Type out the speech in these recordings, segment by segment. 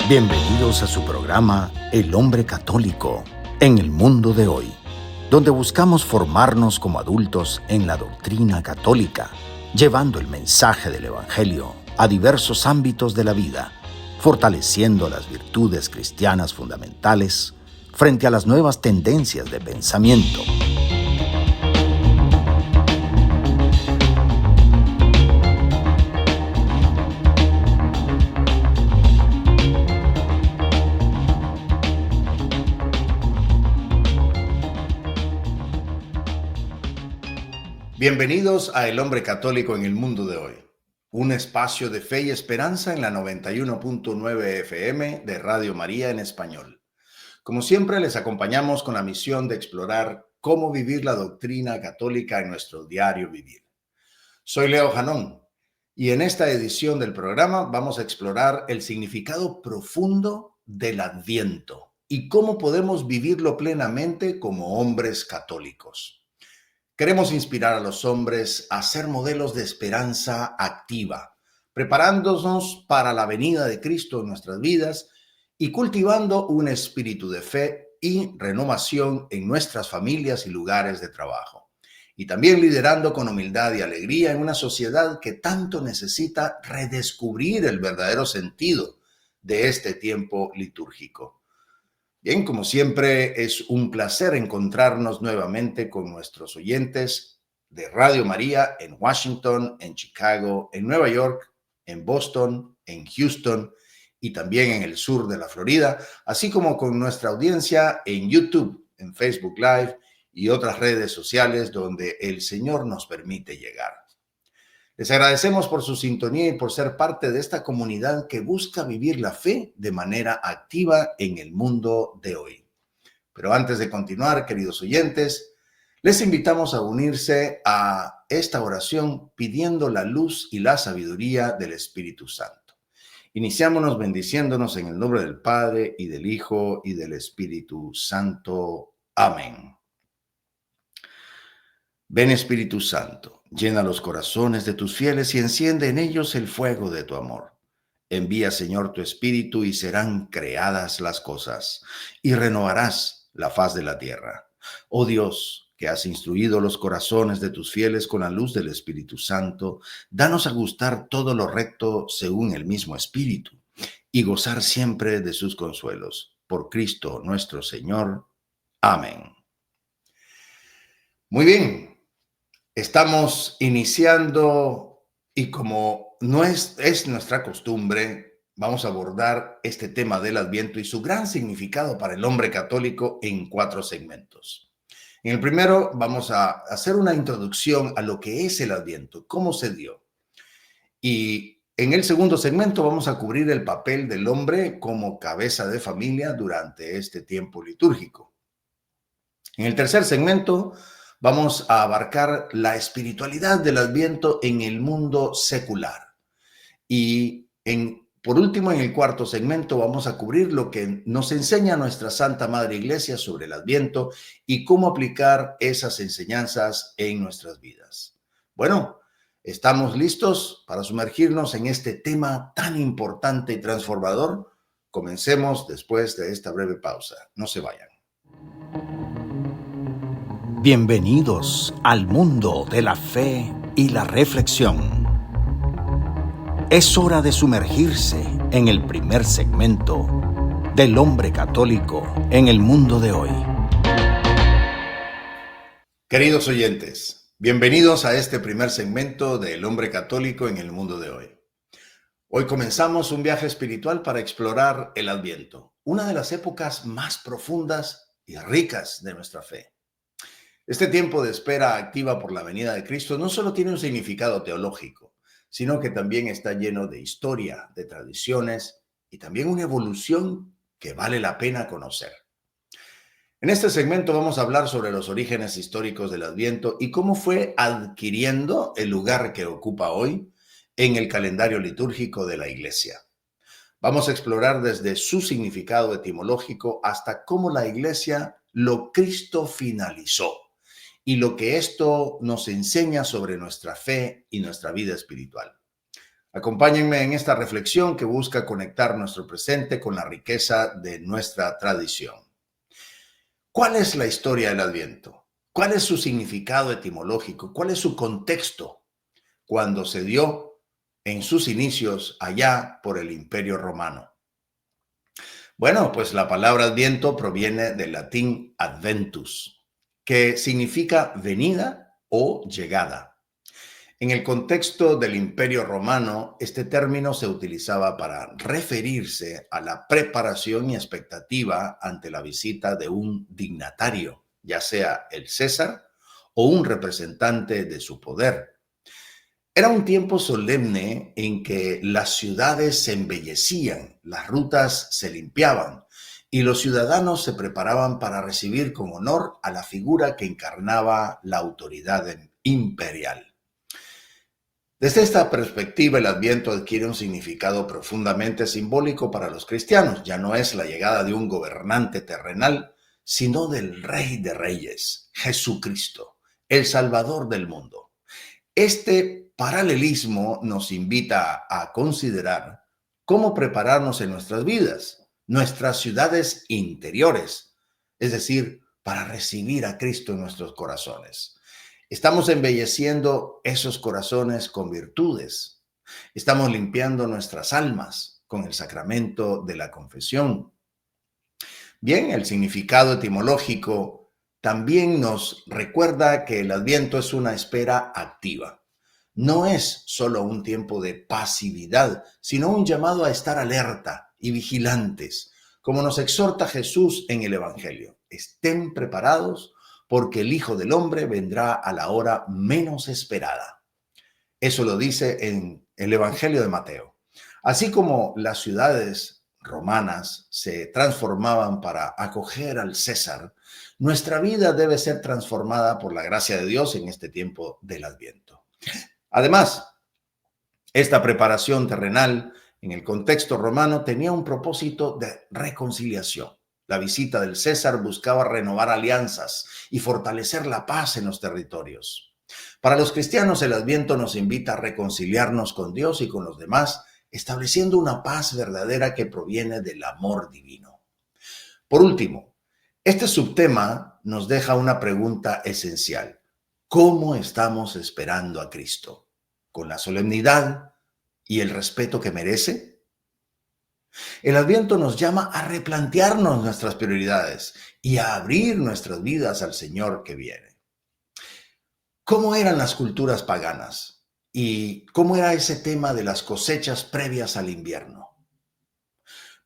Bienvenidos a su programa El Hombre Católico en el mundo de hoy, donde buscamos formarnos como adultos en la doctrina católica, llevando el mensaje del Evangelio a diversos ámbitos de la vida, fortaleciendo las virtudes cristianas fundamentales frente a las nuevas tendencias de pensamiento. Bienvenidos a El Hombre Católico en el mundo de hoy, un espacio de fe y esperanza en la 91.9 FM de Radio María en español. Como siempre, les acompañamos con la misión de explorar cómo vivir la doctrina católica en nuestro diario vivir. Soy Leo Janón y en esta edición del programa vamos a explorar el significado profundo del Adviento y cómo podemos vivirlo plenamente como hombres católicos. Queremos inspirar a los hombres a ser modelos de esperanza activa, preparándonos para la venida de Cristo en nuestras vidas y cultivando un espíritu de fe y renovación en nuestras familias y lugares de trabajo. Y también liderando con humildad y alegría en una sociedad que tanto necesita redescubrir el verdadero sentido de este tiempo litúrgico. Bien, como siempre, es un placer encontrarnos nuevamente con nuestros oyentes de Radio María en Washington, en Chicago, en Nueva York, en Boston, en Houston y también en el sur de la Florida, así como con nuestra audiencia en YouTube, en Facebook Live y otras redes sociales donde el Señor nos permite llegar. Les agradecemos por su sintonía y por ser parte de esta comunidad que busca vivir la fe de manera activa en el mundo de hoy. Pero antes de continuar, queridos oyentes, les invitamos a unirse a esta oración pidiendo la luz y la sabiduría del Espíritu Santo. Iniciámonos bendiciéndonos en el nombre del Padre y del Hijo y del Espíritu Santo. Amén. Ven, Espíritu Santo, llena los corazones de tus fieles y enciende en ellos el fuego de tu amor. Envía, Señor, tu Espíritu y serán creadas las cosas, y renovarás la faz de la tierra. Oh Dios, que has instruido los corazones de tus fieles con la luz del Espíritu Santo, danos a gustar todo lo recto según el mismo Espíritu, y gozar siempre de sus consuelos. Por Cristo nuestro Señor. Amén. Muy bien. Estamos iniciando y como no es nuestra costumbre, vamos a abordar este tema del Adviento y su gran significado para el hombre católico en 4 segmentos. En el primero vamos a hacer una introducción a lo que es el Adviento, cómo se dio. Y en el segundo segmento vamos a cubrir el papel del hombre como cabeza de familia durante este tiempo litúrgico. En el tercer segmento vamos a abarcar la espiritualidad del Adviento en el mundo secular. Y por último, en el cuarto segmento vamos a cubrir lo que nos enseña nuestra Santa Madre Iglesia sobre el Adviento y cómo aplicar esas enseñanzas en nuestras vidas. Bueno, ¿estamos listos para sumergirnos en este tema tan importante y transformador? Comencemos después de esta breve pausa. No se vayan. Bienvenidos al mundo de la fe y la reflexión. Es hora de sumergirse en el primer segmento del hombre católico en el mundo de hoy. Queridos oyentes, bienvenidos a este primer segmento del hombre católico en el mundo de hoy. Hoy comenzamos un viaje espiritual para explorar el Adviento, una de las épocas más profundas y ricas de nuestra fe. Este tiempo de espera activa por la venida de Cristo no solo tiene un significado teológico, sino que también está lleno de historia, de tradiciones y también una evolución que vale la pena conocer. En este segmento vamos a hablar sobre los orígenes históricos del Adviento y cómo fue adquiriendo el lugar que ocupa hoy en el calendario litúrgico de la Iglesia. Vamos a explorar desde su significado etimológico hasta cómo la Iglesia lo cristofinalizó y lo que esto nos enseña sobre nuestra fe y nuestra vida espiritual. Acompáñenme en esta reflexión que busca conectar nuestro presente con la riqueza de nuestra tradición. ¿Cuál es la historia del Adviento? ¿Cuál es su significado etimológico? ¿Cuál es su contexto cuando se dio en sus inicios allá por el Imperio Romano? Bueno, pues la palabra Adviento proviene del latín adventus, que significa venida o llegada. En el contexto del Imperio Romano, este término se utilizaba para referirse a la preparación y expectativa ante la visita de un dignatario, ya sea el César o un representante de su poder. Era un tiempo solemne en que las ciudades se embellecían, las rutas se limpiaban y los ciudadanos se preparaban para recibir con honor a la figura que encarnaba la autoridad imperial. Desde esta perspectiva, el Adviento adquiere un significado profundamente simbólico para los cristianos. Ya no es la llegada de un gobernante terrenal, sino del Rey de Reyes, Jesucristo, el Salvador del mundo. Este paralelismo nos invita a considerar cómo prepararnos en nuestras vidas, nuestras ciudades interiores, es decir, para recibir a Cristo en nuestros corazones. Estamos embelleciendo esos corazones con virtudes. Estamos limpiando nuestras almas con el sacramento de la confesión. Bien, el significado etimológico también nos recuerda que el Adviento es una espera activa. No es solo un tiempo de pasividad, sino un llamado a estar alerta y vigilantes, como nos exhorta Jesús en el Evangelio. Estén preparados porque el Hijo del Hombre vendrá a la hora menos esperada. Eso lo dice en el Evangelio de Mateo. Así como las ciudades romanas se transformaban para acoger al César, nuestra vida debe ser transformada por la gracia de Dios en este tiempo del Adviento. Además, esta preparación terrenal en el contexto romano tenía un propósito de reconciliación. La visita del César buscaba renovar alianzas y fortalecer la paz en los territorios. Para los cristianos, el Adviento nos invita a reconciliarnos con Dios y con los demás, estableciendo una paz verdadera que proviene del amor divino. Por último, este subtema nos deja una pregunta esencial. ¿Cómo estamos esperando a Cristo? ¿Con la solemnidad y el respeto que merece? El Adviento nos llama a replantearnos nuestras prioridades y a abrir nuestras vidas al Señor que viene. ¿Cómo eran las culturas paganas? ¿Y cómo era ese tema de las cosechas previas al invierno?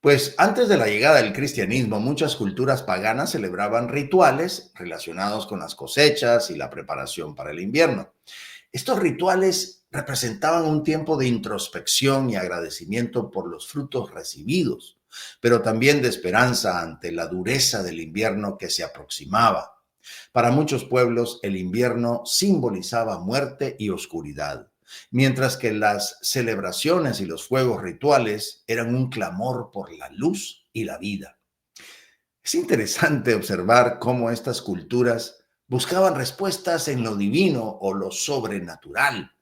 Pues antes de la llegada del cristianismo, muchas culturas paganas celebraban rituales relacionados con las cosechas y la preparación para el invierno. Estos rituales representaban un tiempo de introspección y agradecimiento por los frutos recibidos, pero también de esperanza ante la dureza del invierno que se aproximaba. Para muchos pueblos, el invierno simbolizaba muerte y oscuridad, mientras que las celebraciones y los fuegos rituales eran un clamor por la luz y la vida. Es interesante observar cómo estas culturas buscaban respuestas en lo divino o lo sobrenatural,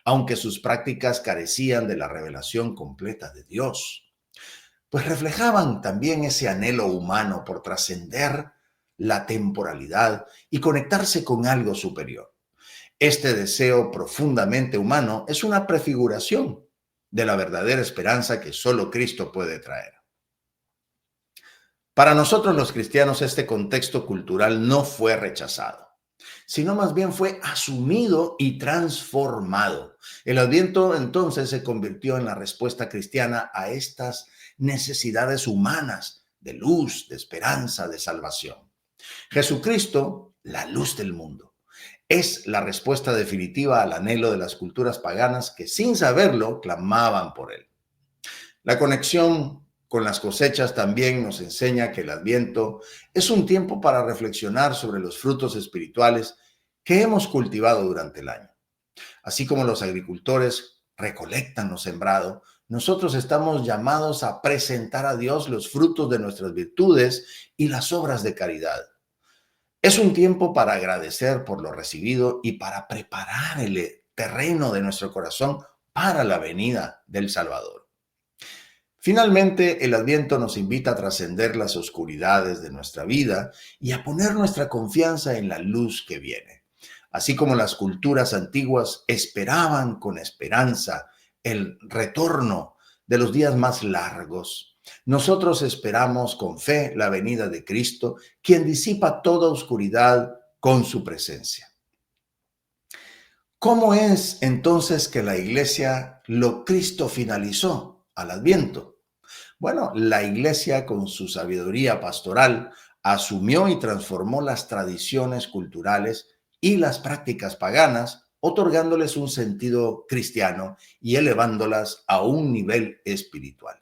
aunque sus prácticas carecían de la revelación completa de Dios, pues reflejaban también ese anhelo humano por trascender la temporalidad y conectarse con algo superior. Este deseo profundamente humano es una prefiguración de la verdadera esperanza que solo Cristo puede traer. Para nosotros los cristianos, este contexto cultural no fue rechazado, sino más bien fue asumido y transformado. El Adviento entonces se convirtió en la respuesta cristiana a estas necesidades humanas de luz, de esperanza, de salvación. Jesucristo, la luz del mundo, es la respuesta definitiva al anhelo de las culturas paganas que sin saberlo clamaban por él. La conexión con las cosechas también nos enseña que el Adviento es un tiempo para reflexionar sobre los frutos espirituales que hemos cultivado durante el año. Así como los agricultores recolectan lo sembrado, nosotros estamos llamados a presentar a Dios los frutos de nuestras virtudes y las obras de caridad. Es un tiempo para agradecer por lo recibido y para preparar el terreno de nuestro corazón para la venida del Salvador. Finalmente, el Adviento nos invita a trascender las oscuridades de nuestra vida y a poner nuestra confianza en la luz que viene. Así como las culturas antiguas esperaban con esperanza el retorno de los días más largos, nosotros esperamos con fe la venida de Cristo, quien disipa toda oscuridad con su presencia. ¿Cómo es entonces que la iglesia lo cristofinalizó al Adviento? Bueno, la iglesia con su sabiduría pastoral asumió y transformó las tradiciones culturales y las prácticas paganas, otorgándoles un sentido cristiano y elevándolas a un nivel espiritual.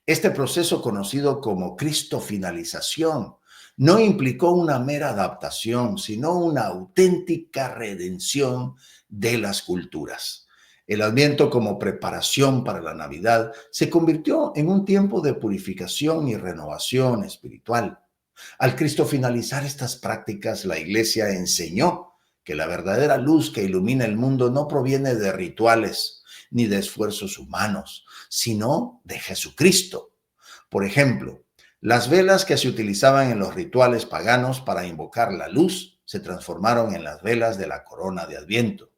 Este proceso, conocido como cristofinalización, no implicó una mera adaptación, sino una auténtica redención de las culturas. El Adviento, como preparación para la Navidad, se convirtió en un tiempo de purificación y renovación espiritual. Al cristofinalizar estas prácticas, la Iglesia enseñó que la verdadera luz que ilumina el mundo no proviene de rituales ni de esfuerzos humanos, sino de Jesucristo. Por ejemplo, las velas que se utilizaban en los rituales paganos para invocar la luz se transformaron en las velas de la corona de Adviento,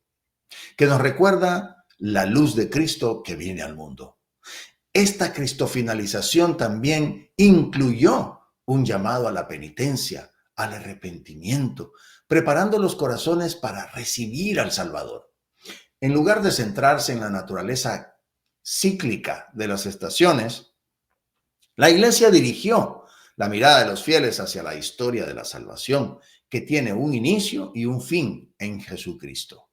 que nos recuerda la luz de Cristo que viene al mundo. Esta cristofinalización también incluyó un llamado a la penitencia, al arrepentimiento, preparando los corazones para recibir al Salvador. En lugar de centrarse en la naturaleza cíclica de las estaciones, la Iglesia dirigió la mirada de los fieles hacia la historia de la salvación, que tiene un inicio y un fin en Jesucristo.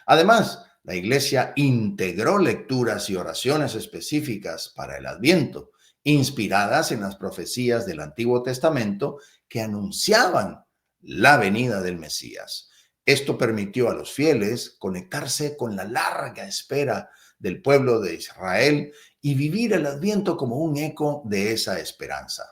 Además, la Iglesia integró lecturas y oraciones específicas para el Adviento, inspiradas en las profecías del Antiguo Testamento que anunciaban la venida del Mesías. Esto permitió a los fieles conectarse con la larga espera del pueblo de Israel y vivir el Adviento como un eco de esa esperanza.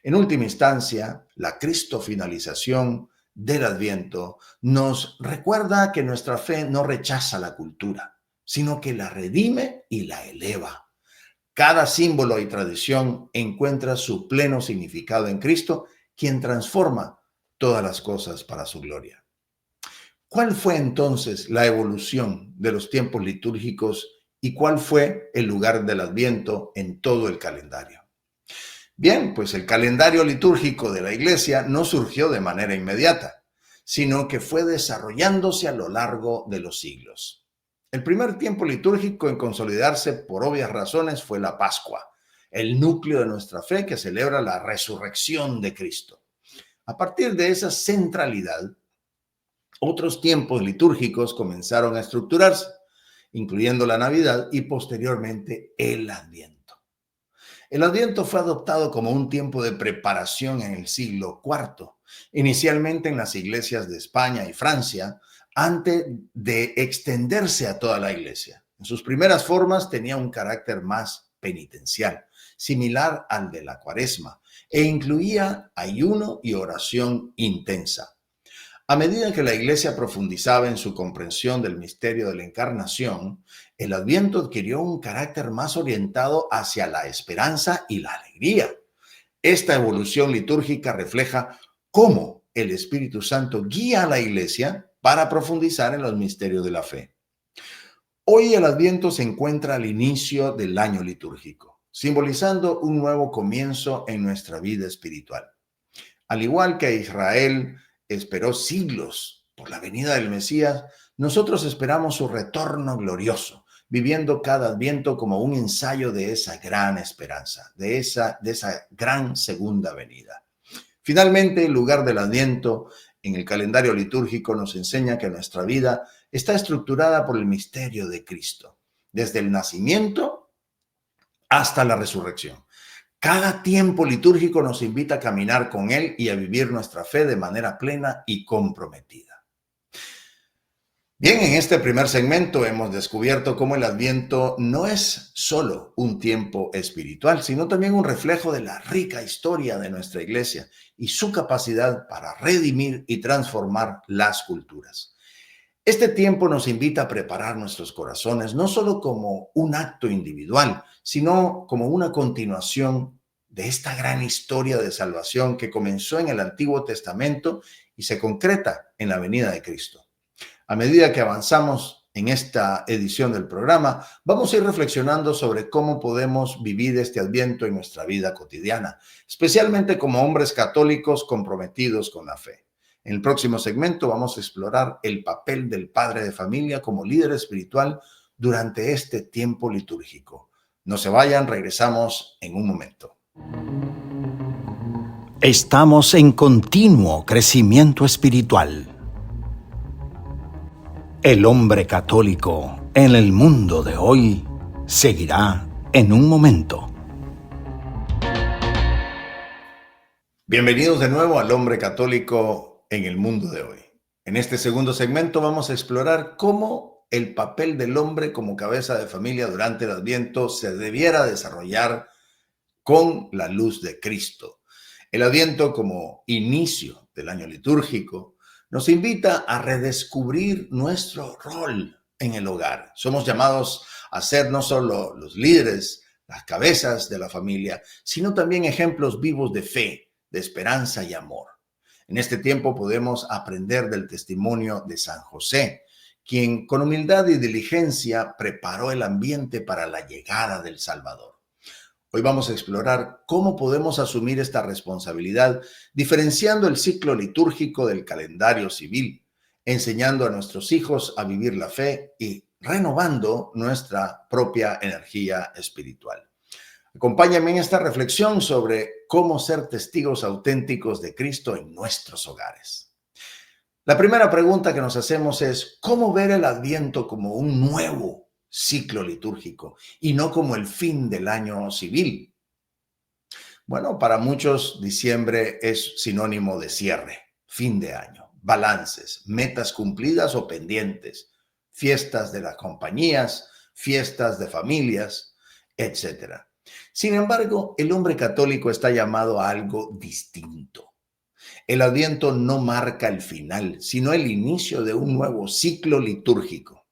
En última instancia, la cristofinalización del Adviento nos recuerda que nuestra fe no rechaza la cultura, sino que la redime y la eleva. Cada símbolo y tradición encuentra su pleno significado en Cristo, quien transforma todas las cosas para su gloria. ¿Cuál fue entonces la evolución de los tiempos litúrgicos y cuál fue el lugar del Adviento en todo el calendario? Bien, pues el calendario litúrgico de la Iglesia no surgió de manera inmediata, sino que fue desarrollándose a lo largo de los siglos. El primer tiempo litúrgico en consolidarse por obvias razones fue la Pascua, el núcleo de nuestra fe que celebra la resurrección de Cristo. A partir de esa centralidad, otros tiempos litúrgicos comenzaron a estructurarse, incluyendo la Navidad y posteriormente el Adviento. El Adviento fue adoptado como un tiempo de preparación en el siglo IV, inicialmente en las iglesias de España y Francia, antes de extenderse a toda la iglesia. En sus primeras formas tenía un carácter más penitencial, similar al de la Cuaresma, e incluía ayuno y oración intensa. A medida que la Iglesia profundizaba en su comprensión del misterio de la Encarnación, el Adviento adquirió un carácter más orientado hacia la esperanza y la alegría. Esta evolución litúrgica refleja cómo el Espíritu Santo guía a la Iglesia para profundizar en los misterios de la fe. Hoy el Adviento se encuentra al inicio del año litúrgico, simbolizando un nuevo comienzo en nuestra vida espiritual. Al igual que Israel esperó siglos por la venida del Mesías, nosotros esperamos su retorno glorioso, viviendo cada Adviento como un ensayo de esa gran esperanza, de esa gran segunda venida. Finalmente, el lugar del Adviento en el calendario litúrgico nos enseña que nuestra vida está estructurada por el misterio de Cristo, desde el nacimiento hasta la resurrección. Cada tiempo litúrgico nos invita a caminar con Él y a vivir nuestra fe de manera plena y comprometida. Bien, en este primer segmento hemos descubierto cómo el Adviento no es solo un tiempo espiritual, sino también un reflejo de la rica historia de nuestra iglesia y su capacidad para redimir y transformar las culturas. Este tiempo nos invita a preparar nuestros corazones, no solo como un acto individual, sino como una continuación de esta gran historia de salvación que comenzó en el Antiguo Testamento y se concreta en la venida de Cristo. A medida que avanzamos en esta edición del programa, vamos a ir reflexionando sobre cómo podemos vivir este Adviento en nuestra vida cotidiana, especialmente como hombres católicos comprometidos con la fe. En el próximo segmento vamos a explorar el papel del padre de familia como líder espiritual durante este tiempo litúrgico. No se vayan, regresamos en un momento. Estamos en continuo crecimiento espiritual. El hombre católico en el mundo de hoy seguirá en un momento. Bienvenidos de nuevo al hombre católico en el mundo de hoy. En este segundo segmento vamos a explorar cómo el papel del hombre como cabeza de familia durante el Adviento se debiera desarrollar con la luz de Cristo. El Adviento como inicio del año litúrgico nos invita a redescubrir nuestro rol en el hogar. Somos llamados a ser no solo los líderes, las cabezas de la familia, sino también ejemplos vivos de fe, de esperanza y amor. En este tiempo podemos aprender del testimonio de San José, quien con humildad y diligencia preparó el ambiente para la llegada del Salvador. Hoy vamos a explorar cómo podemos asumir esta responsabilidad, diferenciando el ciclo litúrgico del calendario civil, enseñando a nuestros hijos a vivir la fe y renovando nuestra propia energía espiritual. Acompáñame en esta reflexión sobre cómo ser testigos auténticos de Cristo en nuestros hogares. La primera pregunta que nos hacemos es, ¿cómo ver el Adviento como un nuevo ciclo litúrgico y no como el fin del año civil? Bueno, para muchos diciembre es sinónimo de cierre, fin de año, balances, metas cumplidas o pendientes, fiestas de las compañías, fiestas de familias, etc. Sin embargo, el hombre católico está llamado a algo distinto. El Adviento no marca el final, sino el inicio de un nuevo ciclo litúrgico.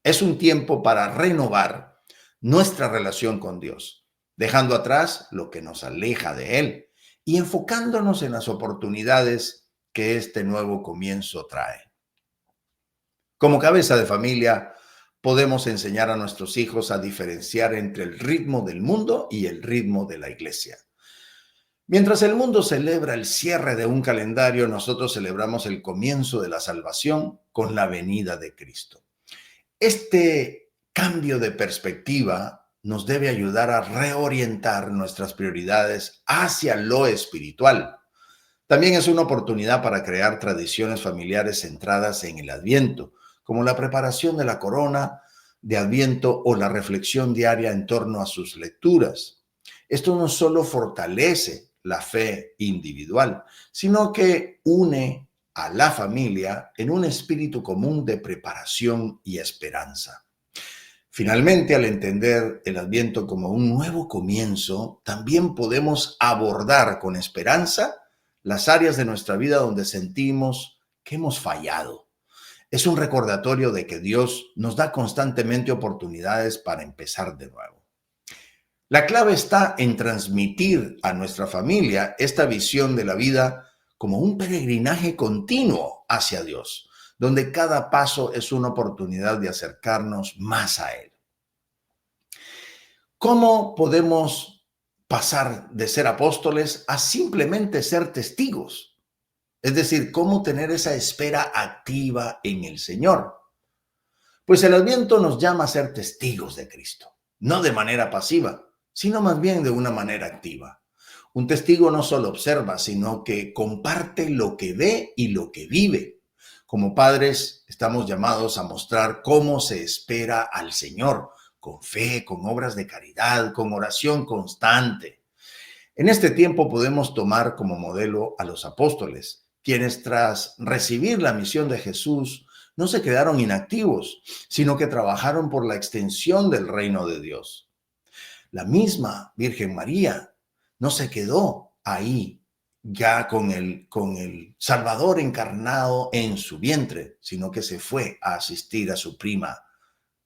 Es un tiempo para renovar nuestra relación con Dios, dejando atrás lo que nos aleja de Él y enfocándonos en las oportunidades que este nuevo comienzo trae. Como cabeza de familia, podemos enseñar a nuestros hijos a diferenciar entre el ritmo del mundo y el ritmo de la iglesia. Mientras el mundo celebra el cierre de un calendario, nosotros celebramos el comienzo de la salvación con la venida de Cristo. Este cambio de perspectiva nos debe ayudar a reorientar nuestras prioridades hacia lo espiritual. También es una oportunidad para crear tradiciones familiares centradas en el Adviento, como la preparación de la corona de Adviento o la reflexión diaria en torno a sus lecturas. Esto no solo fortalece la fe individual, sino que une a la familia en un espíritu común de preparación y esperanza. Finalmente, al entender el Adviento como un nuevo comienzo, también podemos abordar con esperanza las áreas de nuestra vida donde sentimos que hemos fallado. Es un recordatorio de que Dios nos da constantemente oportunidades para empezar de nuevo. La clave está en transmitir a nuestra familia esta visión de la vida como un peregrinaje continuo hacia Dios, donde cada paso es una oportunidad de acercarnos más a Él. ¿Cómo podemos pasar de ser apóstoles a simplemente ser testigos? Es decir, ¿cómo tener esa espera activa en el Señor? Pues el Adviento nos llama a ser testigos de Cristo, no de manera pasiva, sino más bien de una manera activa. Un testigo no solo observa, sino que comparte lo que ve y lo que vive. Como padres, estamos llamados a mostrar cómo se espera al Señor, con fe, con obras de caridad, con oración constante. En este tiempo podemos tomar como modelo a los apóstoles, quienes tras recibir la misión de Jesús no se quedaron inactivos, sino que trabajaron por la extensión del reino de Dios. La misma Virgen María no se quedó ahí ya con el Salvador encarnado en su vientre, sino que se fue a asistir a su prima,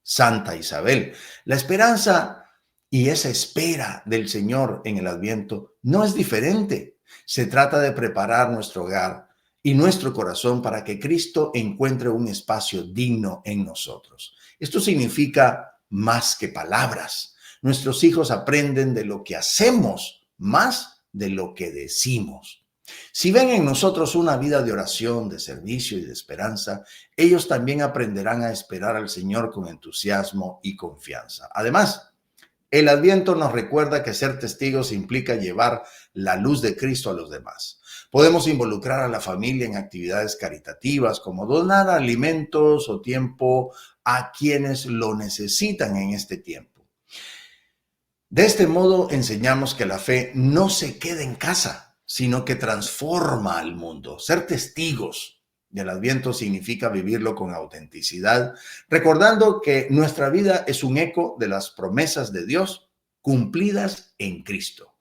Santa Isabel. La esperanza y esa espera del Señor en el Adviento no es diferente. Se trata de preparar nuestro hogar y nuestro corazón para que Cristo encuentre un espacio digno en nosotros. Esto significa más que palabras. Nuestros hijos aprenden de lo que hacemos más de lo que decimos. Si ven en nosotros una vida de oración, de servicio y de esperanza, ellos también aprenderán a esperar al Señor con entusiasmo y confianza. Además, el Adviento nos recuerda que ser testigos implica llevar la luz de Cristo a los demás. Podemos involucrar a la familia en actividades caritativas como donar alimentos o tiempo a quienes lo necesitan en este tiempo. De este modo enseñamos que la fe no se queda en casa, sino que transforma al mundo. Ser testigos del Adviento significa vivirlo con autenticidad, recordando que nuestra vida es un eco de las promesas de Dios cumplidas en Cristo.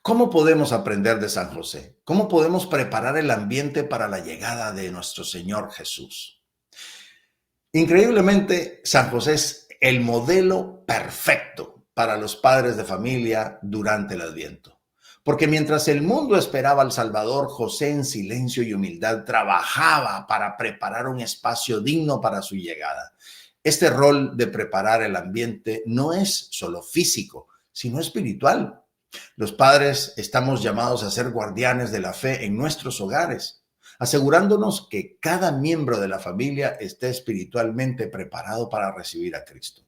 ¿Cómo podemos aprender de San José? ¿Cómo podemos preparar el ambiente para la llegada de nuestro Señor Jesús? Increíblemente, San José es el modelo perfecto para los padres de familia durante el Adviento. Porque mientras el mundo esperaba al Salvador, José en silencio y humildad trabajaba para preparar un espacio digno para su llegada. Este rol de preparar el ambiente no es solo físico, sino espiritual. Los padres estamos llamados a ser guardianes de la fe en nuestros hogares, asegurándonos que cada miembro de la familia esté espiritualmente preparado para recibir a Cristo.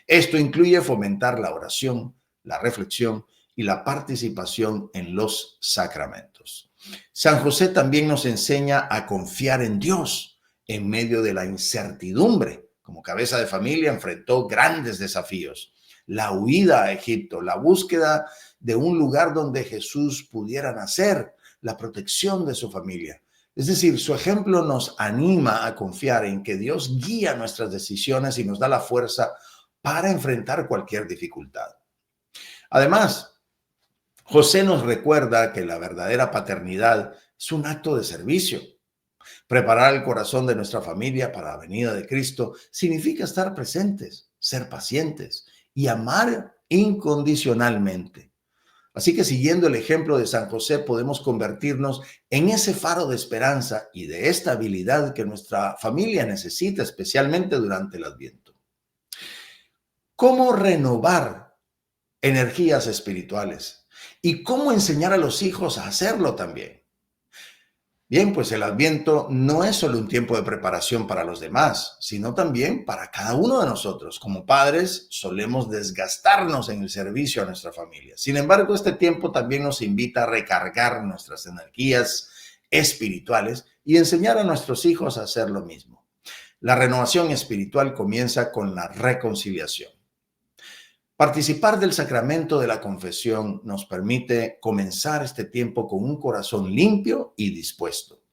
Esto incluye fomentar la oración, la reflexión y la participación en los sacramentos. San José también nos enseña a confiar en Dios en medio de la incertidumbre. Como cabeza de familia enfrentó grandes desafíos: la huida a Egipto, la búsqueda de un lugar donde Jesús pudiera nacer, la protección de su familia. Es decir, su ejemplo nos anima a confiar en que Dios guía nuestras decisiones y nos da la fuerza para enfrentar cualquier dificultad. Además, José nos recuerda que la verdadera paternidad es un acto de servicio. Preparar el corazón de nuestra familia para la venida de Cristo significa estar presentes, ser pacientes y amar incondicionalmente. Así que siguiendo el ejemplo de San José podemos convertirnos en ese faro de esperanza y de estabilidad que nuestra familia necesita, especialmente durante el Adviento. ¿Cómo renovar energías espirituales? ¿Y cómo enseñar a los hijos a hacerlo también? Bien, pues el Adviento no es solo un tiempo de preparación para los demás, sino también para cada uno de nosotros. Como padres, solemos desgastarnos en el servicio a nuestra familia. Sin embargo, este tiempo también nos invita a recargar nuestras energías espirituales y enseñar a nuestros hijos a hacer lo mismo. La renovación espiritual comienza con la reconciliación. Participar del sacramento de la confesión nos permite comenzar este tiempo con un corazón limpio y dispuesto.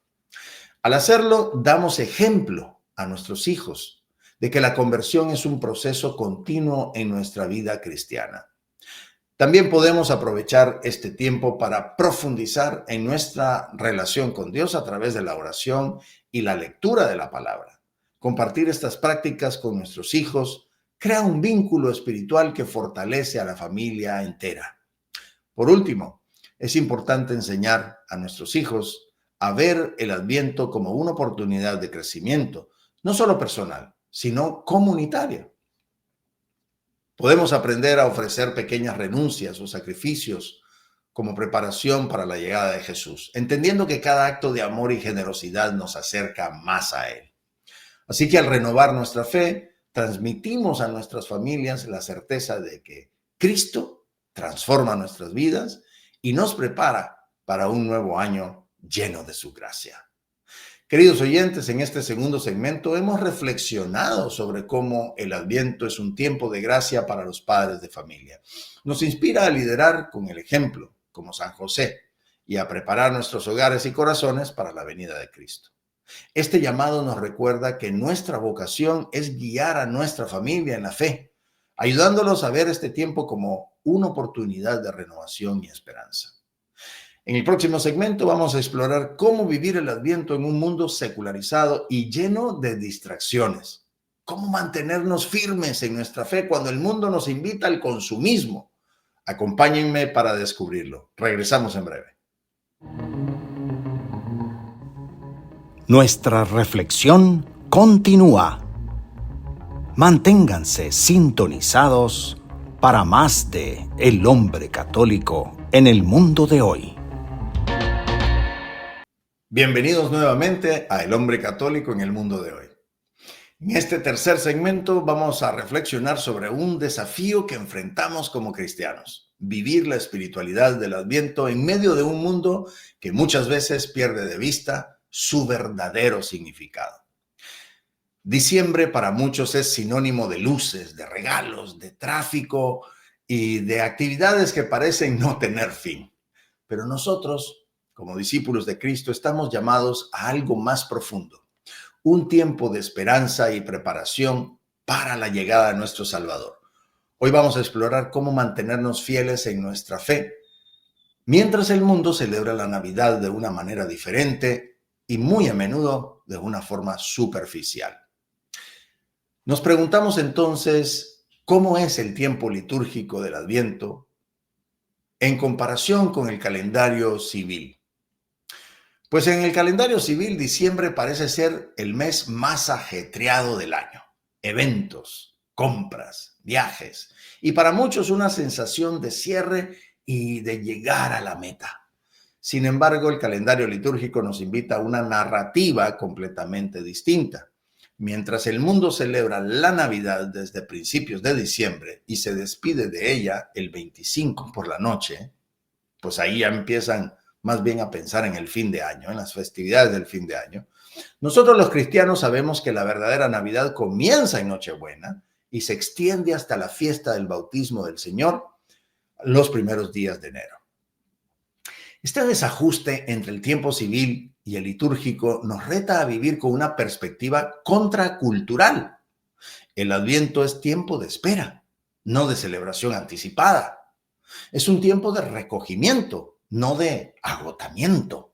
Al hacerlo, damos ejemplo a nuestros hijos de que la conversión es un proceso continuo en nuestra vida cristiana. También podemos aprovechar este tiempo para profundizar en nuestra relación con Dios a través de la oración y la lectura de la palabra. Compartir estas prácticas con nuestros hijos crea un vínculo espiritual que fortalece a la familia entera. Por último, es importante enseñar a nuestros hijos a ver el Adviento como una oportunidad de crecimiento, no solo personal, sino comunitaria. Podemos aprender a ofrecer pequeñas renuncias o sacrificios como preparación para la llegada de Jesús, entendiendo que cada acto de amor y generosidad nos acerca más a Él. Así que al renovar nuestra fe, transmitimos a nuestras familias la certeza de que Cristo transforma nuestras vidas y nos prepara para un nuevo año lleno de su gracia. Queridos oyentes, en este segundo segmento hemos reflexionado sobre cómo el Adviento es un tiempo de gracia para los padres de familia. Nos inspira a liderar con el ejemplo, como San José, y a preparar nuestros hogares y corazones para la venida de Cristo. Este llamado nos recuerda que nuestra vocación es guiar a nuestra familia en la fe, ayudándolos a ver este tiempo como una oportunidad de renovación y esperanza. En el próximo segmento vamos a explorar cómo vivir el Adviento en un mundo secularizado y lleno de distracciones. Cómo mantenernos firmes en nuestra fe cuando el mundo nos invita al consumismo. Acompáñenme para descubrirlo. Regresamos en breve. Nuestra reflexión continúa. Manténganse sintonizados para más de El Hombre Católico en el mundo de hoy. Bienvenidos nuevamente a El Hombre Católico en el mundo de hoy. En este tercer segmento vamos a reflexionar sobre un desafío que enfrentamos como cristianos: vivir la espiritualidad del Adviento en medio de un mundo que muchas veces pierde de vista su verdadero significado. Diciembre para muchos es sinónimo de luces, de regalos, de tráfico y de actividades que parecen no tener fin. Pero nosotros, como discípulos de Cristo, estamos llamados a algo más profundo, un tiempo de esperanza y preparación para la llegada de nuestro Salvador. Hoy vamos a explorar cómo mantenernos fieles en nuestra fe, mientras el mundo celebra la Navidad de una manera diferente y muy a menudo de una forma superficial. Nos preguntamos entonces, ¿cómo es el tiempo litúrgico del Adviento en comparación con el calendario civil? Pues en el calendario civil, diciembre parece ser el mes más ajetreado del año. Eventos, compras, viajes y para muchos una sensación de cierre y de llegar a la meta. Sin embargo, el calendario litúrgico nos invita a una narrativa completamente distinta. Mientras el mundo celebra la Navidad desde principios de diciembre y se despide de ella el 25 por la noche, pues ahí ya empiezan más bien a pensar en el fin de año, en las festividades del fin de año. Nosotros los cristianos sabemos que la verdadera Navidad comienza en Nochebuena y se extiende hasta la fiesta del bautismo del Señor los primeros días de enero. Este desajuste entre el tiempo civil y el litúrgico nos reta a vivir con una perspectiva contracultural. El Adviento es tiempo de espera, no de celebración anticipada. Es un tiempo de recogimiento, no de agotamiento.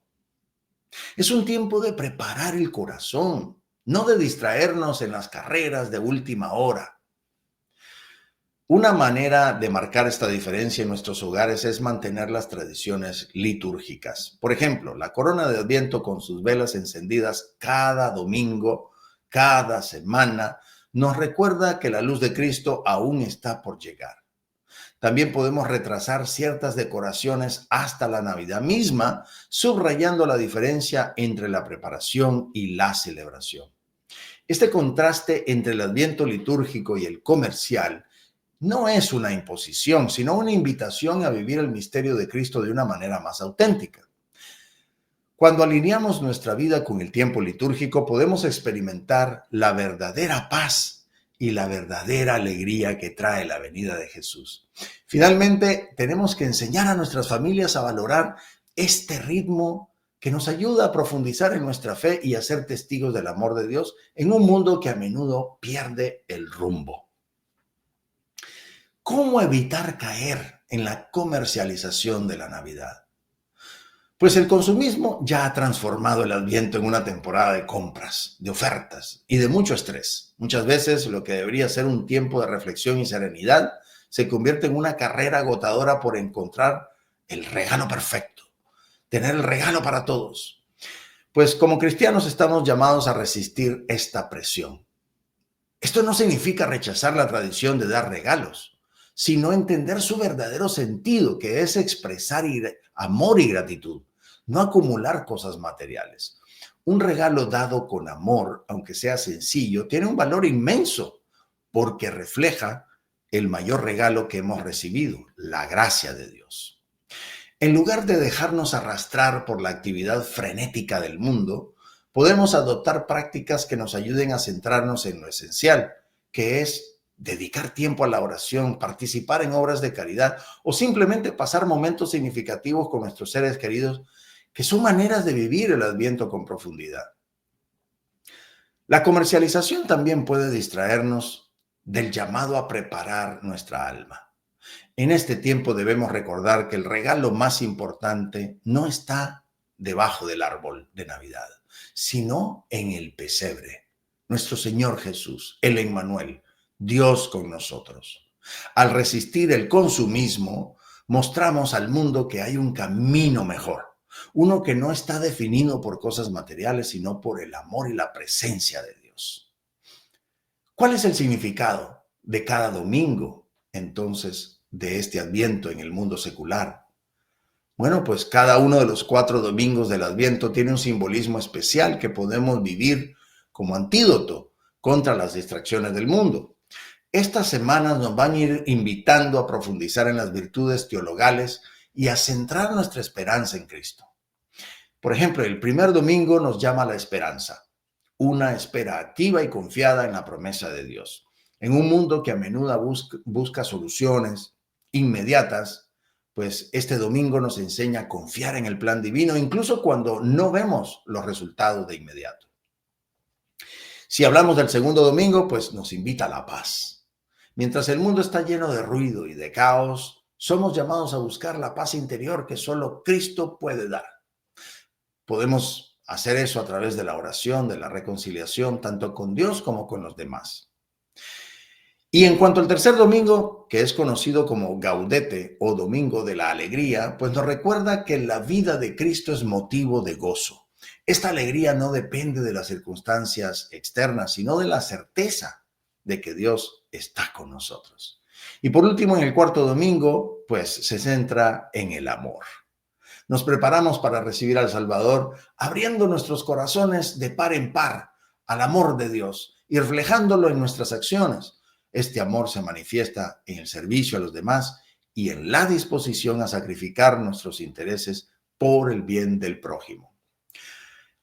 Es un tiempo de preparar el corazón, no de distraernos en las carreras de última hora. Una manera de marcar esta diferencia en nuestros hogares es mantener las tradiciones litúrgicas. Por ejemplo, la corona de Adviento con sus velas encendidas cada domingo, cada semana, nos recuerda que la luz de Cristo aún está por llegar. También podemos retrasar ciertas decoraciones hasta la Navidad misma, subrayando la diferencia entre la preparación y la celebración. Este contraste entre el Adviento litúrgico y el comercial no es una imposición, sino una invitación a vivir el misterio de Cristo de una manera más auténtica. Cuando alineamos nuestra vida con el tiempo litúrgico, podemos experimentar la verdadera paz y la verdadera alegría que trae la venida de Jesús. Finalmente, tenemos que enseñar a nuestras familias a valorar este ritmo que nos ayuda a profundizar en nuestra fe y a ser testigos del amor de Dios en un mundo que a menudo pierde el rumbo. ¿Cómo evitar caer en la comercialización de la Navidad? Pues el consumismo ya ha transformado el Adviento en una temporada de compras, de ofertas y de mucho estrés. Muchas veces lo que debería ser un tiempo de reflexión y serenidad se convierte en una carrera agotadora por encontrar el regalo perfecto, tener el regalo para todos. Pues como cristianos estamos llamados a resistir esta presión. Esto no significa rechazar la tradición de dar regalos, sino entender su verdadero sentido, que es expresar amor y gratitud, no acumular cosas materiales. Un regalo dado con amor, aunque sea sencillo, tiene un valor inmenso porque refleja el mayor regalo que hemos recibido, la gracia de Dios. En lugar de dejarnos arrastrar por la actividad frenética del mundo, podemos adoptar prácticas que nos ayuden a centrarnos en lo esencial, que es dedicar tiempo a la oración, participar en obras de caridad o simplemente pasar momentos significativos con nuestros seres queridos, que son maneras de vivir el Adviento con profundidad. La comercialización también puede distraernos del llamado a preparar nuestra alma. En este tiempo debemos recordar que el regalo más importante no está debajo del árbol de Navidad, sino en el pesebre. Nuestro Señor Jesús, el Emmanuel, Dios con nosotros. Al resistir el consumismo, mostramos al mundo que hay un camino mejor, uno que no está definido por cosas materiales, sino por el amor y la presencia de Dios. ¿Cuál es el significado de cada domingo, entonces, de este Adviento en el mundo secular? Bueno, pues cada uno de los 4 domingos del Adviento tiene un simbolismo especial que podemos vivir como antídoto contra las distracciones del mundo. Estas semanas nos van a ir invitando a profundizar en las virtudes teologales y a centrar nuestra esperanza en Cristo. Por ejemplo, el primer domingo nos llama a la esperanza, una espera activa y confiada en la promesa de Dios. En un mundo que a menudo busca soluciones inmediatas, pues este domingo nos enseña a confiar en el plan divino, incluso cuando no vemos los resultados de inmediato. Si hablamos del segundo domingo, pues nos invita a la paz. Mientras el mundo está lleno de ruido y de caos, somos llamados a buscar la paz interior que solo Cristo puede dar. Podemos hacer eso a través de la oración, de la reconciliación, tanto con Dios como con los demás. Y en cuanto al tercer domingo, que es conocido como Gaudete o Domingo de la Alegría, pues nos recuerda que la vida de Cristo es motivo de gozo. Esta alegría no depende de las circunstancias externas, sino de la certeza de que Dios está con nosotros. Y por último, en el cuarto domingo, pues se centra en el amor. Nos preparamos para recibir al Salvador, abriendo nuestros corazones de par en par al amor de Dios y reflejándolo en nuestras acciones. Este amor se manifiesta en el servicio a los demás y en la disposición a sacrificar nuestros intereses por el bien del prójimo.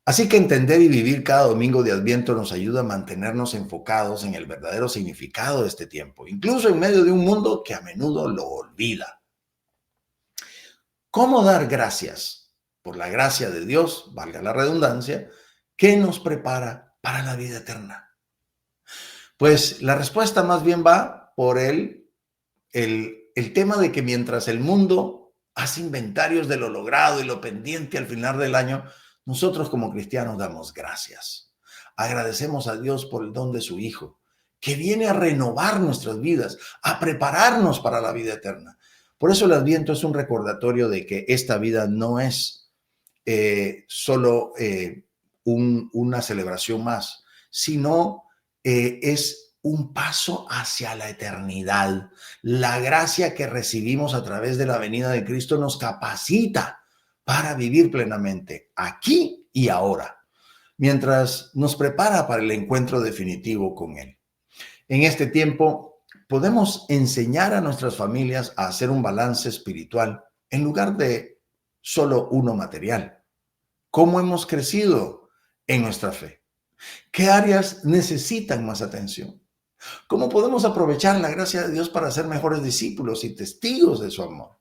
Así que entender y vivir cada domingo de Adviento nos ayuda a mantenernos enfocados en el verdadero significado de este tiempo, incluso en medio de un mundo que a menudo lo olvida. ¿Cómo dar gracias por la gracia de Dios, valga la redundancia, que nos prepara para la vida eterna? Pues la respuesta más bien va por el tema de que mientras el mundo hace inventarios de lo logrado y lo pendiente al final del año, nosotros como cristianos damos gracias. Agradecemos a Dios por el don de su Hijo, que viene a renovar nuestras vidas, a prepararnos para la vida eterna. Por eso el Adviento es un recordatorio de que esta vida no es solo una celebración más, sino es un paso hacia la eternidad. La gracia que recibimos a través de la venida de Cristo nos capacita para vivir plenamente aquí y ahora, mientras nos prepara para el encuentro definitivo con Él. En este tiempo podemos enseñar a nuestras familias a hacer un balance espiritual en lugar de solo uno material. ¿Cómo hemos crecido en nuestra fe? ¿Qué áreas necesitan más atención? ¿Cómo podemos aprovechar la gracia de Dios para ser mejores discípulos y testigos de su amor?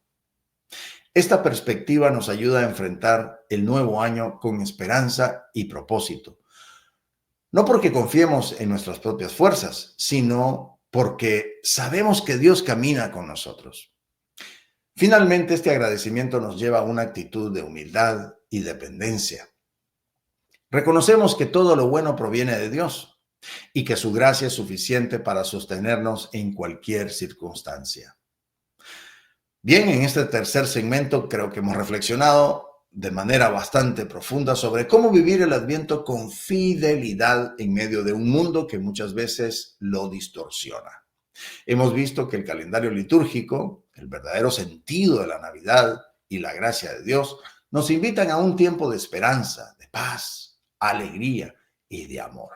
Esta perspectiva nos ayuda a enfrentar el nuevo año con esperanza y propósito. No porque confiemos en nuestras propias fuerzas, sino porque sabemos que Dios camina con nosotros. Finalmente, este agradecimiento nos lleva a una actitud de humildad y dependencia. Reconocemos que todo lo bueno proviene de Dios y que su gracia es suficiente para sostenernos en cualquier circunstancia. Bien, en este tercer segmento creo que hemos reflexionado de manera bastante profunda sobre cómo vivir el Adviento con fidelidad en medio de un mundo que muchas veces lo distorsiona. Hemos visto que el calendario litúrgico, el verdadero sentido de la Navidad y la gracia de Dios nos invitan a un tiempo de esperanza, de paz, alegría y de amor.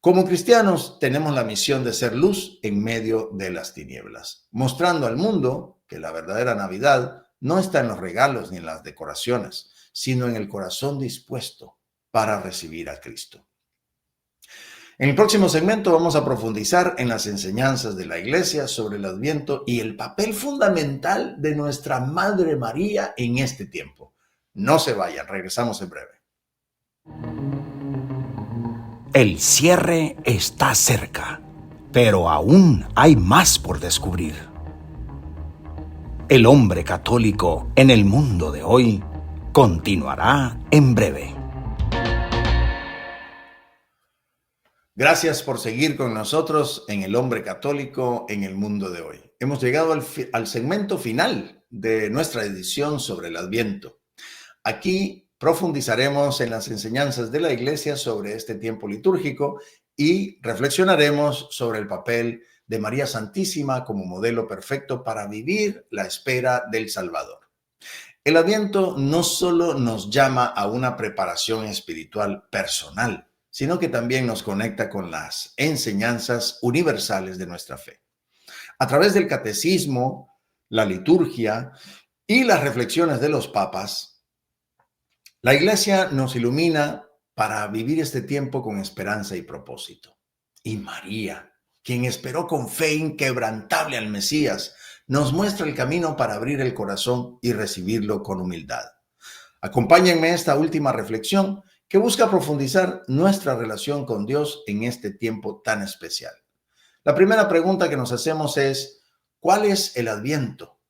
Como cristianos tenemos la misión de ser luz en medio de las tinieblas, mostrando al mundo que la verdadera Navidad no está en los regalos ni en las decoraciones, sino en el corazón dispuesto para recibir a Cristo. En el próximo segmento vamos a profundizar en las enseñanzas de la Iglesia sobre el Adviento y el papel fundamental de nuestra Madre María en este tiempo. No se vayan, regresamos en breve. El cierre está cerca, pero aún hay más por descubrir. El hombre católico en el mundo de hoy continuará en breve. Gracias por seguir con nosotros en El Hombre Católico en el mundo de hoy. Hemos llegado al segmento final de nuestra edición sobre el Adviento. Aquí profundizaremos en las enseñanzas de la Iglesia sobre este tiempo litúrgico y reflexionaremos sobre el papel de María Santísima como modelo perfecto para vivir la espera del Salvador. El Adviento no solo nos llama a una preparación espiritual personal, sino que también nos conecta con las enseñanzas universales de nuestra fe. A través del catecismo, la liturgia y las reflexiones de los papas, la Iglesia nos ilumina para vivir este tiempo con esperanza y propósito. Y María, quien esperó con fe inquebrantable al Mesías, nos muestra el camino para abrir el corazón y recibirlo con humildad. Acompáñenme a esta última reflexión que busca profundizar nuestra relación con Dios en este tiempo tan especial. La primera pregunta que nos hacemos es, ¿cuál es el Adviento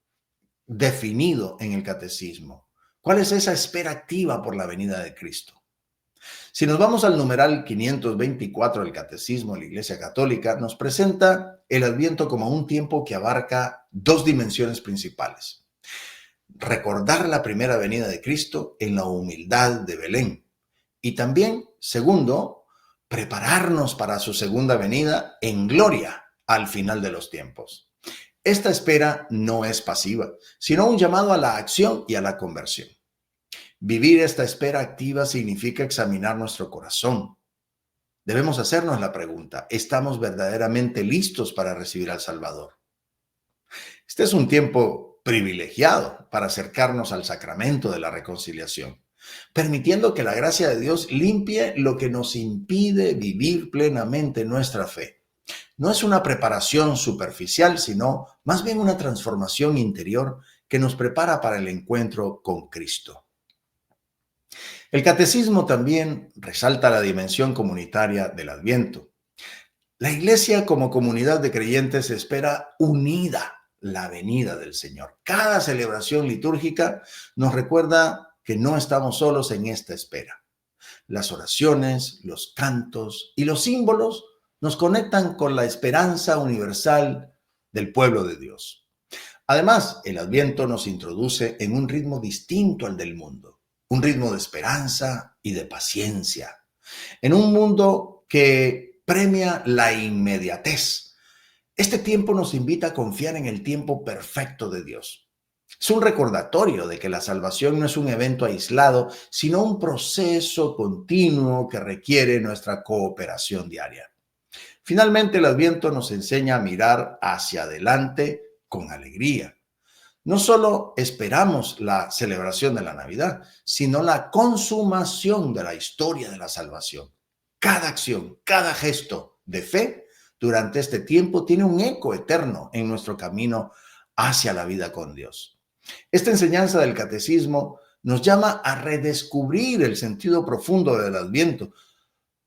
definido en el Catecismo? ¿Cuál es esa espera activa por la venida de Cristo? Si nos vamos al numeral 524 del Catecismo de la Iglesia Católica, nos presenta el Adviento como un tiempo que abarca dos dimensiones principales. Recordar la primera venida de Cristo en la humildad de Belén. Y también, segundo, prepararnos para su segunda venida en gloria al final de los tiempos. Esta espera no es pasiva, sino un llamado a la acción y a la conversión. Vivir esta espera activa significa examinar nuestro corazón. Debemos hacernos la pregunta, ¿estamos verdaderamente listos para recibir al Salvador? Este es un tiempo privilegiado para acercarnos al sacramento de la reconciliación, permitiendo que la gracia de Dios limpie lo que nos impide vivir plenamente nuestra fe. No es una preparación superficial, sino más bien una transformación interior que nos prepara para el encuentro con Cristo. El catecismo también resalta la dimensión comunitaria del Adviento. La Iglesia como comunidad de creyentes espera unida la venida del Señor. Cada celebración litúrgica nos recuerda que no estamos solos en esta espera. Las oraciones, los cantos y los símbolos nos conectan con la esperanza universal del pueblo de Dios. Además, el Adviento nos introduce en un ritmo distinto al del mundo. Un ritmo de esperanza y de paciencia, en un mundo que premia la inmediatez. Este tiempo nos invita a confiar en el tiempo perfecto de Dios. Es un recordatorio de que la salvación no es un evento aislado, sino un proceso continuo que requiere nuestra cooperación diaria. Finalmente, el Adviento nos enseña a mirar hacia adelante con alegría. No solo esperamos la celebración de la Navidad, sino la consumación de la historia de la salvación. Cada acción, cada gesto de fe durante este tiempo tiene un eco eterno en nuestro camino hacia la vida con Dios. Esta enseñanza del catecismo nos llama a redescubrir el sentido profundo del Adviento,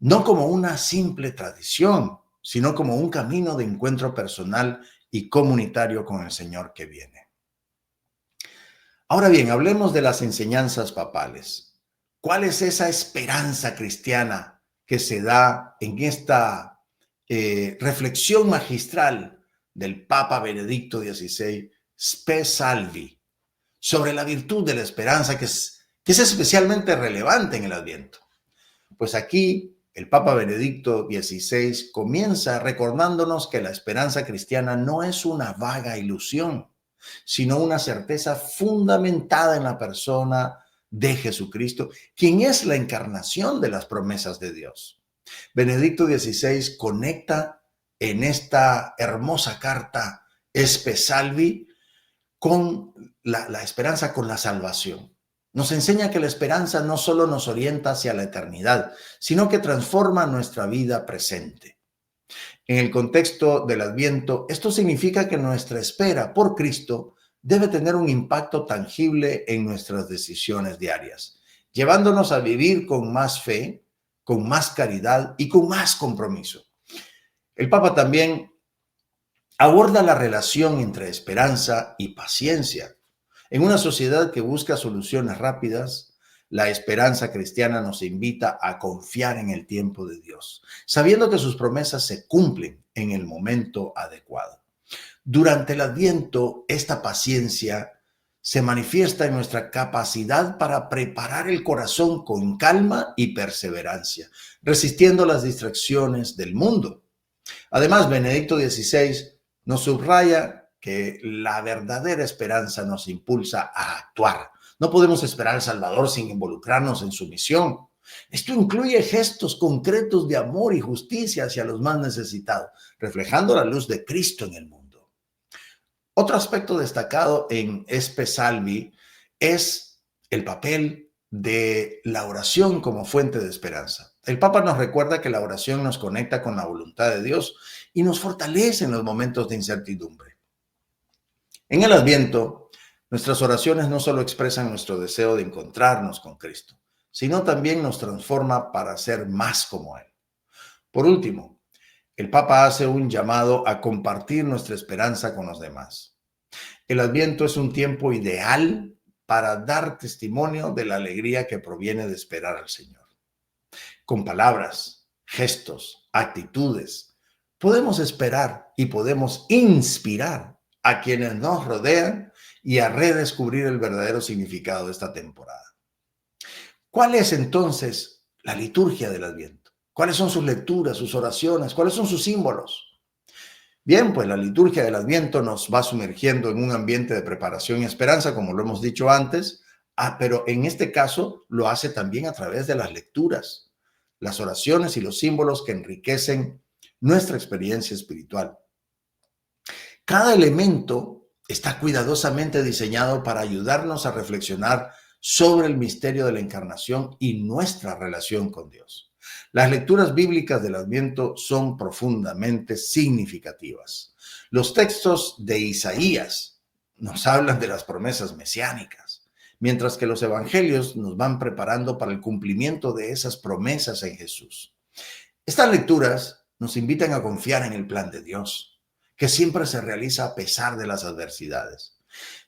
no como una simple tradición, sino como un camino de encuentro personal y comunitario con el Señor que viene. Ahora bien, hablemos de las enseñanzas papales. ¿Cuál es esa esperanza cristiana que se da en esta reflexión magistral del Papa Benedicto XVI, Spe Salvi, sobre la virtud de la esperanza que es especialmente relevante en el Adviento? Pues aquí el Papa Benedicto XVI comienza recordándonos que la esperanza cristiana no es una vaga ilusión, sino una certeza fundamentada en la persona de Jesucristo, quien es la encarnación de las promesas de Dios. Benedicto XVI conecta en esta hermosa carta Spe Salvi con la esperanza con la salvación. Nos enseña que la esperanza no solo nos orienta hacia la eternidad, sino que transforma nuestra vida presente. En el contexto del Adviento, esto significa que nuestra espera por Cristo debe tener un impacto tangible en nuestras decisiones diarias, llevándonos a vivir con más fe, con más caridad y con más compromiso. El Papa también Aborda la relación entre esperanza y paciencia. En una sociedad que busca soluciones rápidas, la esperanza cristiana nos invita a confiar en el tiempo de Dios, sabiendo que sus promesas se cumplen en el momento adecuado. Durante el Adviento, esta paciencia se manifiesta en nuestra capacidad para preparar el corazón con calma y perseverancia, resistiendo las distracciones del mundo. Además, Benedicto XVI nos subraya que la verdadera esperanza nos impulsa a actuar. No podemos esperar al Salvador sin involucrarnos en su misión. Esto incluye gestos concretos de amor y justicia hacia los más necesitados, reflejando la luz de Cristo en el mundo. Otro aspecto destacado en Espe Salvi es el papel de la oración como fuente de esperanza. El Papa nos recuerda que la oración nos conecta con la voluntad de Dios y nos fortalece en los momentos de incertidumbre. En el Adviento, nuestras oraciones no solo expresan nuestro deseo de encontrarnos con Cristo, sino también nos transforma para ser más como Él. Por último, el Papa hace un llamado a compartir nuestra esperanza con los demás. El Adviento es un tiempo ideal para dar testimonio de la alegría que proviene de esperar al Señor. Con palabras, gestos, actitudes, podemos esperar y podemos inspirar a quienes nos rodean y a redescubrir el verdadero significado de esta temporada. ¿Cuál es entonces la liturgia del Adviento? ¿Cuáles son sus lecturas, sus oraciones? ¿Cuáles son sus símbolos? Bien, pues la liturgia del Adviento nos va sumergiendo en un ambiente de preparación y esperanza, como lo hemos dicho antes, pero en este caso lo hace también a través de las lecturas, las oraciones y los símbolos que enriquecen nuestra experiencia espiritual. Cada elemento está cuidadosamente diseñado para ayudarnos a reflexionar sobre el misterio de la encarnación y nuestra relación con Dios. Las lecturas bíblicas del Adviento son profundamente significativas. Los textos de Isaías nos hablan de las promesas mesiánicas, mientras que los evangelios nos van preparando para el cumplimiento de esas promesas en Jesús. Estas lecturas nos invitan a confiar en el plan de Dios, que siempre se realiza a pesar de las adversidades.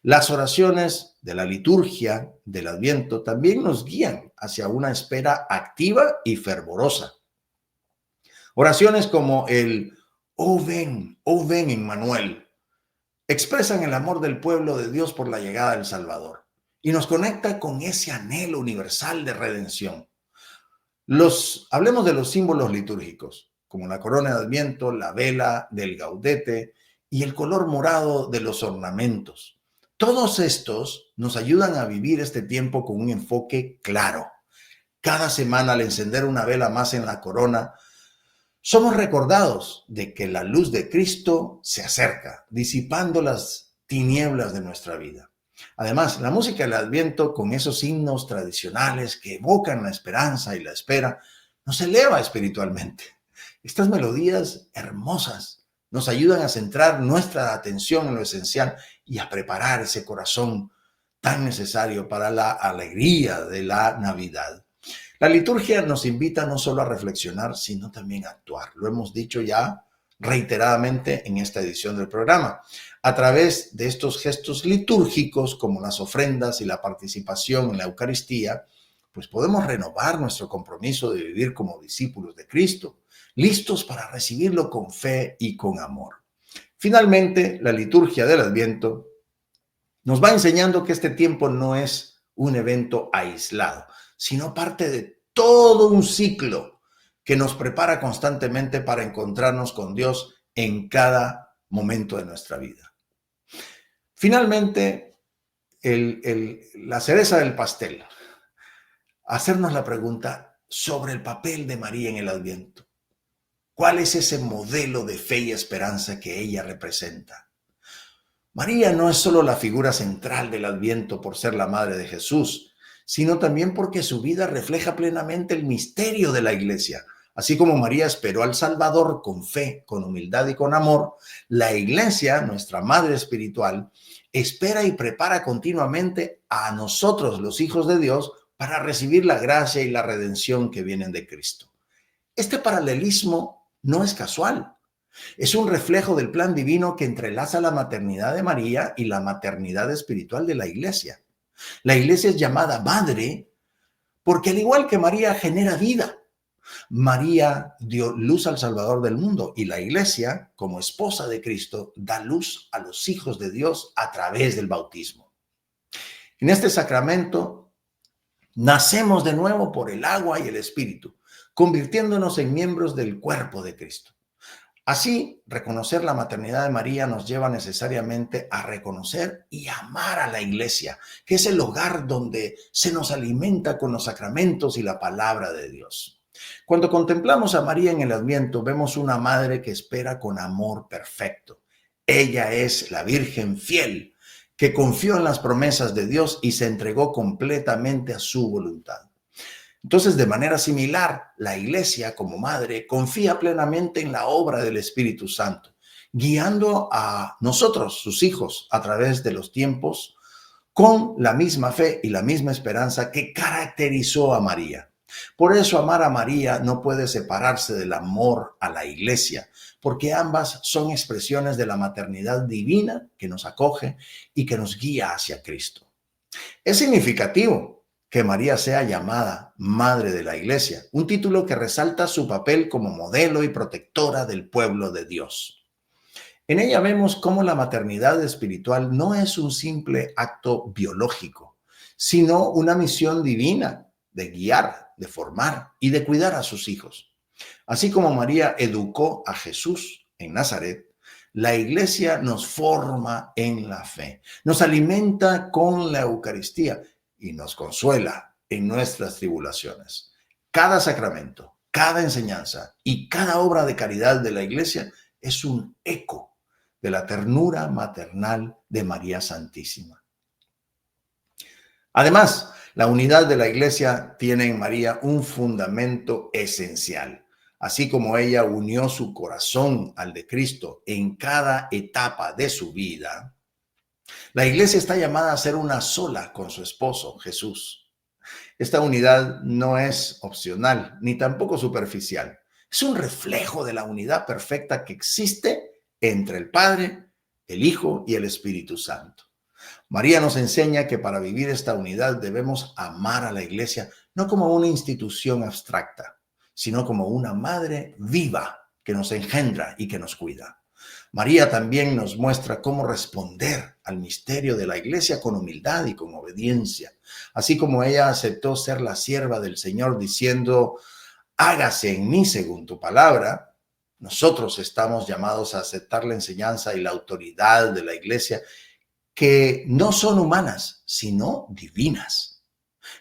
Las oraciones de la liturgia del Adviento también nos guían hacia una espera activa y fervorosa. Oraciones como el oh ven, Emmanuel, expresan el amor del pueblo de Dios por la llegada del Salvador y nos conecta con ese anhelo universal de redención. Hablemos de los símbolos litúrgicos, como la corona de Adviento, la vela del gaudete y el color morado de los ornamentos. Todos estos nos ayudan a vivir este tiempo con un enfoque claro. Cada semana, al encender una vela más en la corona, somos recordados de que la luz de Cristo se acerca, disipando las tinieblas de nuestra vida. Además, la música del Adviento, con esos himnos tradicionales que evocan la esperanza y la espera, nos eleva espiritualmente. Estas melodías hermosas nos ayudan a centrar nuestra atención en lo esencial y a preparar ese corazón tan necesario para la alegría de la Navidad. La liturgia nos invita no solo a reflexionar, sino también a actuar. Lo hemos dicho ya reiteradamente en esta edición del programa. A través de estos gestos litúrgicos, como las ofrendas y la participación en la Eucaristía, pues podemos renovar nuestro compromiso de vivir como discípulos de Cristo, listos para recibirlo con fe y con amor. Finalmente, la liturgia del Adviento nos va enseñando que este tiempo no es un evento aislado, sino parte de todo un ciclo que nos prepara constantemente para encontrarnos con Dios en cada momento de nuestra vida. Finalmente, la cereza del pastel, hacernos la pregunta sobre el papel de María en el Adviento. ¿Cuál es ese modelo de fe y esperanza que ella representa? María no es solo la figura central del Adviento por ser la madre de Jesús, sino también porque su vida refleja plenamente el misterio de la Iglesia. Así como María esperó al Salvador con fe, con humildad y con amor, la Iglesia, nuestra madre espiritual, espera y prepara continuamente a nosotros, los hijos de Dios, para recibir la gracia y la redención que vienen de Cristo. Este paralelismo no es casual. Es un reflejo del plan divino que entrelaza la maternidad de María y la maternidad espiritual de la iglesia. La iglesia es llamada madre porque al igual que María genera vida. María dio luz al Salvador del mundo y la iglesia, como esposa de Cristo, da luz a los hijos de Dios a través del bautismo. En este sacramento nacemos de nuevo por el agua y el Espíritu, convirtiéndonos en miembros del cuerpo de Cristo. Así, reconocer la maternidad de María nos lleva necesariamente a reconocer y amar a la iglesia, que es el hogar donde se nos alimenta con los sacramentos y la palabra de Dios. Cuando contemplamos a María en el Adviento, vemos una madre que espera con amor perfecto. Ella es la Virgen fiel, que confió en las promesas de Dios y se entregó completamente a su voluntad. Entonces, de manera similar, la iglesia como madre confía plenamente en la obra del Espíritu Santo, guiando a nosotros, sus hijos, a través de los tiempos, con la misma fe y la misma esperanza que caracterizó a María. Por eso amar a María no puede separarse del amor a la iglesia, porque ambas son expresiones de la maternidad divina que nos acoge y que nos guía hacia Cristo. Es significativo que María sea llamada Madre de la Iglesia, un título que resalta su papel como modelo y protectora del pueblo de Dios. En ella vemos cómo la maternidad espiritual no es un simple acto biológico, sino una misión divina de guiar, de formar y de cuidar a sus hijos. Así como María educó a Jesús en Nazaret, la iglesia nos forma en la fe, nos alimenta con la Eucaristía y nos consuela en nuestras tribulaciones. Cada sacramento, cada enseñanza y cada obra de caridad de la iglesia es un eco de la ternura maternal de María Santísima. Además, la unidad de la iglesia tiene en María un fundamento esencial. Así como ella unió su corazón al de Cristo en cada etapa de su vida, la iglesia está llamada a ser una sola con su esposo, Jesús. Esta unidad no es opcional ni tampoco superficial. Es un reflejo de la unidad perfecta que existe entre el Padre, el Hijo y el Espíritu Santo. María nos enseña que para vivir esta unidad debemos amar a la iglesia no como una institución abstracta, sino como una madre viva que nos engendra y que nos cuida. María también nos muestra cómo responder al misterio de la iglesia con humildad y con obediencia, así como ella aceptó ser la sierva del Señor diciendo, hágase en mí según tu palabra. Nosotros estamos llamados a aceptar la enseñanza y la autoridad de la iglesia que no son humanas, sino divinas.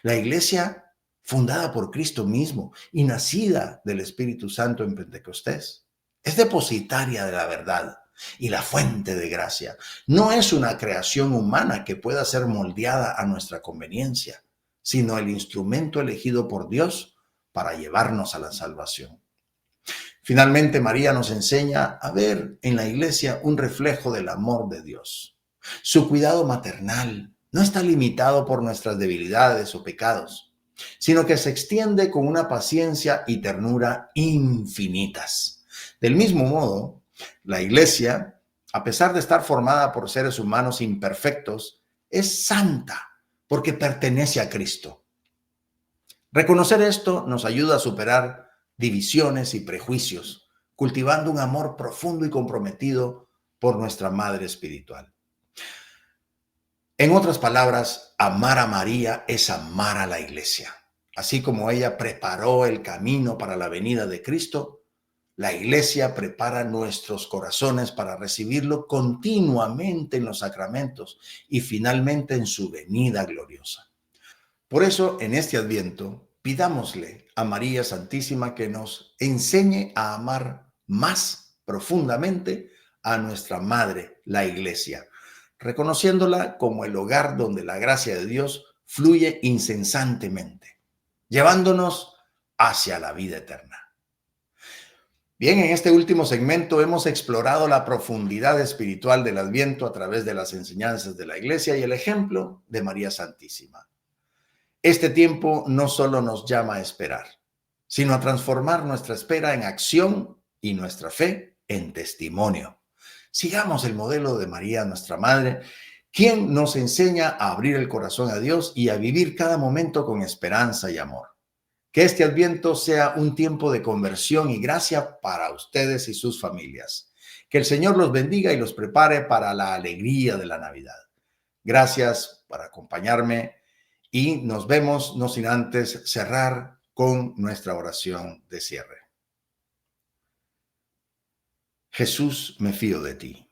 La iglesia fundada por Cristo mismo y nacida del Espíritu Santo en Pentecostés, es depositaria de la verdad y la fuente de gracia. No es una creación humana que pueda ser moldeada a nuestra conveniencia, sino el instrumento elegido por Dios para llevarnos a la salvación. Finalmente, María nos enseña a ver en la iglesia un reflejo del amor de Dios. Su cuidado maternal no está limitado por nuestras debilidades o pecados, sino que se extiende con una paciencia y ternura infinitas. Del mismo modo, la iglesia, a pesar de estar formada por seres humanos imperfectos, es santa porque pertenece a Cristo. Reconocer esto nos ayuda a superar divisiones y prejuicios, cultivando un amor profundo y comprometido por nuestra Madre Espiritual. En otras palabras, amar a María es amar a la iglesia. Así como ella preparó el camino para la venida de Cristo, la iglesia prepara nuestros corazones para recibirlo continuamente en los sacramentos y finalmente en su venida gloriosa. Por eso, en este Adviento, pidámosle a María Santísima que nos enseñe a amar más profundamente a nuestra Madre, la Iglesia, reconociéndola como el hogar donde la gracia de Dios fluye incesantemente, llevándonos hacia la vida eterna. Bien, en este último segmento hemos explorado la profundidad espiritual del Adviento a través de las enseñanzas de la Iglesia y el ejemplo de María Santísima. Este tiempo no solo nos llama a esperar, sino a transformar nuestra espera en acción y nuestra fe en testimonio. Sigamos el modelo de María, nuestra Madre, quien nos enseña a abrir el corazón a Dios y a vivir cada momento con esperanza y amor. Que este Adviento sea un tiempo de conversión y gracia para ustedes y sus familias. Que el Señor los bendiga y los prepare para la alegría de la Navidad. Gracias por acompañarme y nos vemos, no sin antes cerrar con nuestra oración de cierre. Jesús, me fío de ti.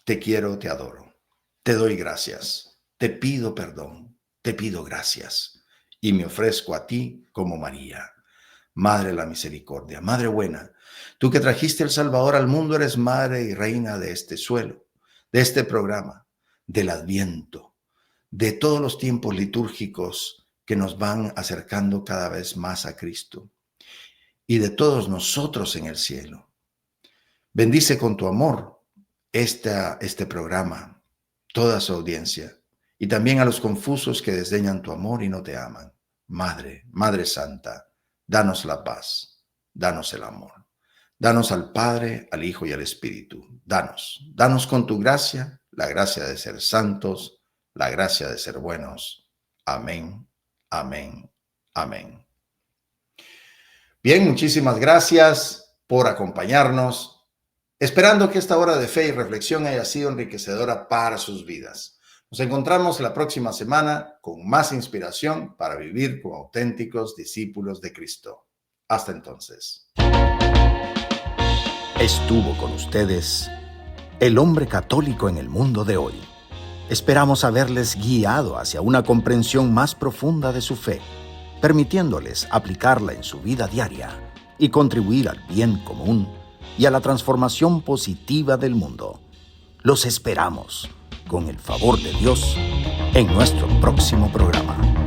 Te quiero, te adoro. Te doy gracias. Te pido perdón. Te pido gracias. Y me ofrezco a ti como María, Madre de la Misericordia, Madre buena. Tú que trajiste el Salvador al mundo, eres Madre y Reina de este suelo, de este programa, del Adviento, de todos los tiempos litúrgicos que nos van acercando cada vez más a Cristo y de todos nosotros en el cielo. Bendice con tu amor este programa, toda su audiencia, y también a los confusos que desdeñan tu amor y no te aman. Madre, Madre Santa, danos la paz, danos el amor. Danos al Padre, al Hijo y al Espíritu. Danos con tu gracia, la gracia de ser santos, la gracia de ser buenos. Amén, amén, amén. Bien, muchísimas gracias por acompañarnos. Esperando que esta hora de fe y reflexión haya sido enriquecedora para sus vidas. Nos encontramos la próxima semana con más inspiración para vivir como auténticos discípulos de Cristo. Hasta entonces. Estuvo con ustedes el hombre católico en el mundo de hoy. Esperamos haberles guiado hacia una comprensión más profunda de su fe, permitiéndoles aplicarla en su vida diaria y contribuir al bien común y a la transformación positiva del mundo. Los esperamos, con el favor de Dios, en nuestro próximo programa.